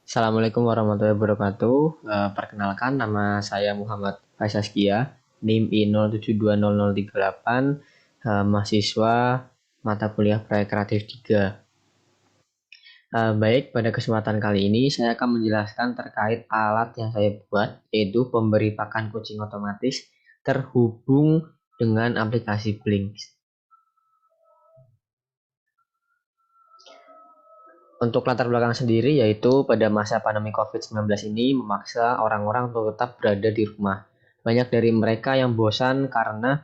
Assalamualaikum warahmatullahi wabarakatuh. Perkenalkan, nama saya Muhammad Faisaskia, NIM I072038, mahasiswa mata kuliah Proyek Kreatif 3. Baik, pada kesempatan kali ini saya akan menjelaskan terkait alat yang saya buat, yaitu pemberi pakan kucing otomatis terhubung dengan aplikasi Blink. Untuk latar belakang sendiri, yaitu pada masa pandemi COVID-19 ini memaksa orang-orang untuk tetap berada di rumah. Banyak dari mereka yang bosan karena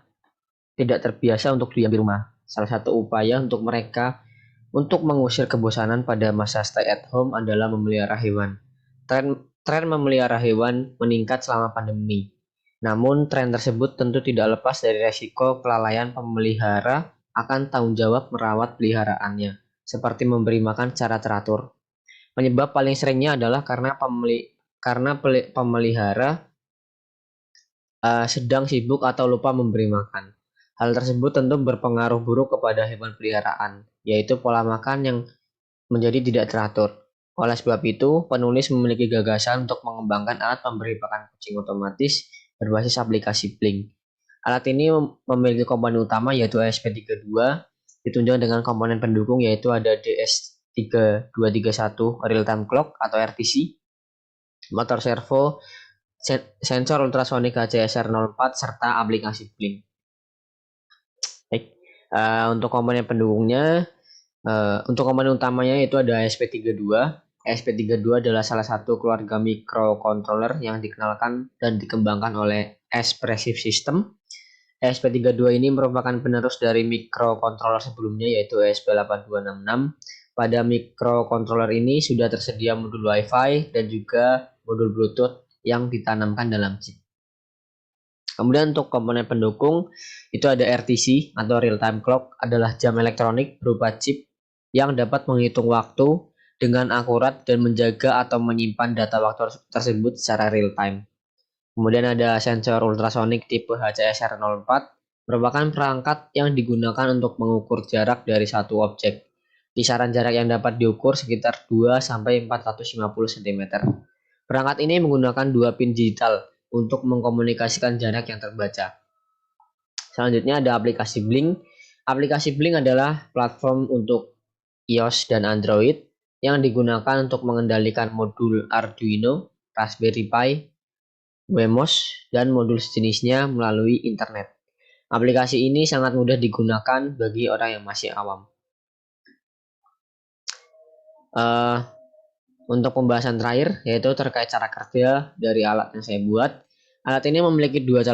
tidak terbiasa untuk diam di rumah. Salah satu upaya untuk mereka untuk mengusir kebosanan pada masa stay at home adalah memelihara hewan. Tren memelihara hewan meningkat selama pandemi. Namun, tren tersebut tentu tidak lepas dari resiko kelalaian pemelihara akan tanggung jawab merawat peliharaannya, seperti memberi makan secara teratur. Penyebab paling seringnya adalah karena pemelihara sedang sibuk atau lupa memberi makan. Hal tersebut tentu berpengaruh buruk kepada hewan peliharaan, yaitu pola makan yang menjadi tidak teratur. Oleh sebab itu, penulis memiliki gagasan untuk mengembangkan alat pemberi pakan kucing otomatis berbasis aplikasi Blink. Alat ini memiliki komponen utama yaitu ESP32, ditunjang dengan komponen pendukung yaitu ada DS3231 Real Time Clock atau RTC, motor servo, sensor ultrasonik HCSR04, serta aplikasi Blink. Baik, untuk komponen pendukungnya, untuk komponen utamanya itu ada ESP32. ESP32 adalah salah satu keluarga microcontroller yang dikenalkan dan dikembangkan oleh Espressif System. ESP32 ini merupakan penerus dari microcontroller sebelumnya yaitu ESP8266. Pada microcontroller ini sudah tersedia modul Wi-Fi dan juga modul Bluetooth yang ditanamkan dalam chip. Kemudian untuk komponen pendukung itu ada RTC atau Real Time Clock, adalah jam elektronik berupa chip yang dapat menghitung waktu dengan akurat dan menjaga atau menyimpan data waktu tersebut secara real time. Kemudian ada sensor ultrasonik tipe HCSR04, merupakan perangkat yang digunakan untuk mengukur jarak dari satu objek. Kisaran jarak yang dapat diukur sekitar 2-450 cm. Perangkat ini menggunakan dua pin digital untuk mengkomunikasikan jarak yang terbaca. Selanjutnya ada aplikasi Blink. Aplikasi Blink adalah platform untuk iOS dan Android yang digunakan untuk mengendalikan modul Arduino, Raspberry Pi, Wemos, dan modul sejenisnya melalui internet. Aplikasi ini sangat mudah digunakan bagi orang yang masih awam. Untuk pembahasan terakhir, yaitu terkait cara kerja dari alat yang saya buat. Alat ini memiliki dua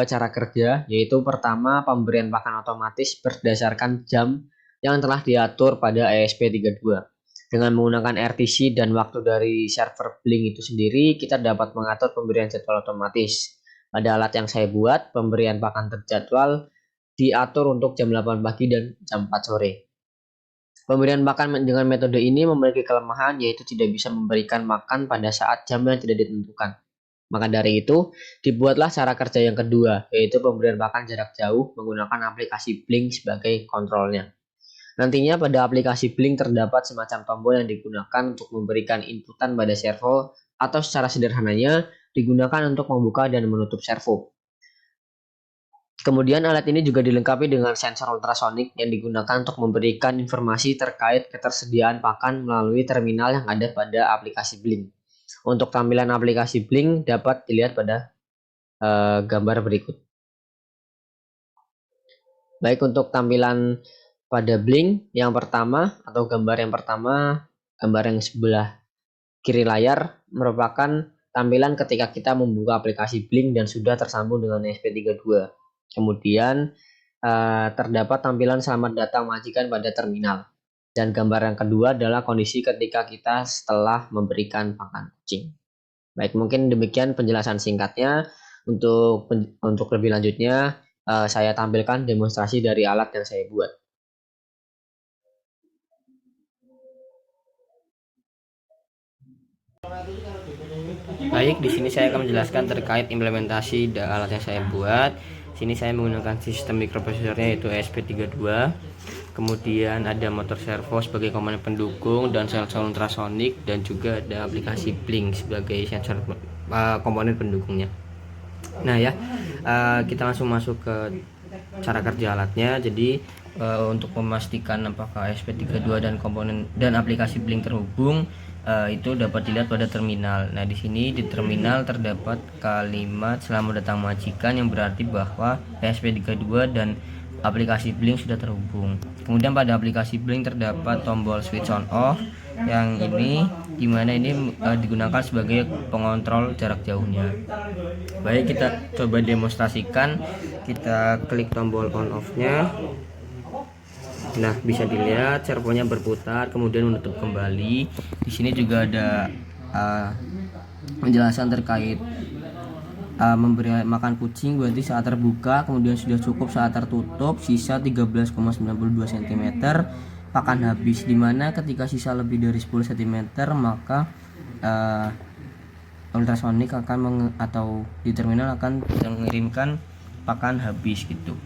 cara kerja, yaitu pertama pemberian pakan otomatis berdasarkan jam yang telah diatur pada ESP32. Dengan menggunakan RTC dan waktu dari server Blink itu sendiri, kita dapat mengatur pemberian jadwal otomatis. Pada alat yang saya buat, pemberian pakan terjadwal diatur untuk jam 8 pagi dan jam 4 sore. Pemberian makan dengan metode ini memiliki kelemahan yaitu tidak bisa memberikan makan pada saat jam yang tidak ditentukan. Maka dari itu, dibuatlah cara kerja yang kedua, yaitu pemberian makan jarak jauh menggunakan aplikasi Blink sebagai kontrolnya. Nantinya pada aplikasi Blink terdapat semacam tombol yang digunakan untuk memberikan inputan pada servo atau secara sederhananya digunakan untuk membuka dan menutup servo. Kemudian alat ini juga dilengkapi dengan sensor ultrasonik yang digunakan untuk memberikan informasi terkait ketersediaan pakan melalui terminal yang ada pada aplikasi Blink. Untuk tampilan aplikasi Blink dapat dilihat pada gambar berikut. Baik, untuk tampilan pada Blink yang pertama atau gambar yang pertama, gambar yang sebelah kiri layar merupakan tampilan ketika kita membuka aplikasi Blink dan sudah tersambung dengan ESP32. Kemudian terdapat tampilan selamat datang majikan pada terminal. Dan gambar yang kedua adalah kondisi ketika kita setelah memberikan pakan kucing. Baik, mungkin demikian penjelasan singkatnya. Untuk lebih lanjutnya, saya tampilkan demonstrasi dari alat yang saya buat. Baik, di sini saya akan menjelaskan terkait implementasi alat yang saya buat. Sini saya menggunakan sistem mikroprosesornya yaitu ESP32. Kemudian ada motor servo sebagai komponen pendukung dan sensor ultrasonic, dan juga ada aplikasi Blink sebagai sensor komponen pendukungnya. Nah ya, kita langsung masuk ke cara kerja alatnya. Jadi untuk memastikan apakah ESP32 dan komponen dan aplikasi Blink terhubung, itu dapat dilihat pada terminal. Nah, di sini di terminal terdapat kalimat "Selamat datang majikan", yang berarti bahwa ESP32 dan aplikasi Blink sudah terhubung. Kemudian pada aplikasi Blink terdapat tombol switch on off, yang ini dimana ini digunakan sebagai pengontrol jarak jauhnya. Baik, kita coba demonstrasikan. Kita klik tombol on off nya. Nah, bisa dilihat servonya berputar kemudian menutup kembali. Di sini juga ada penjelasan terkait memberi makan kucing, berarti saat terbuka, kemudian sudah cukup saat tertutup, sisa 13,92 cm, pakan habis. Dimana ketika sisa lebih dari 10 cm maka ultrasonic akan atau di terminal akan mengirimkan pakan habis gitu.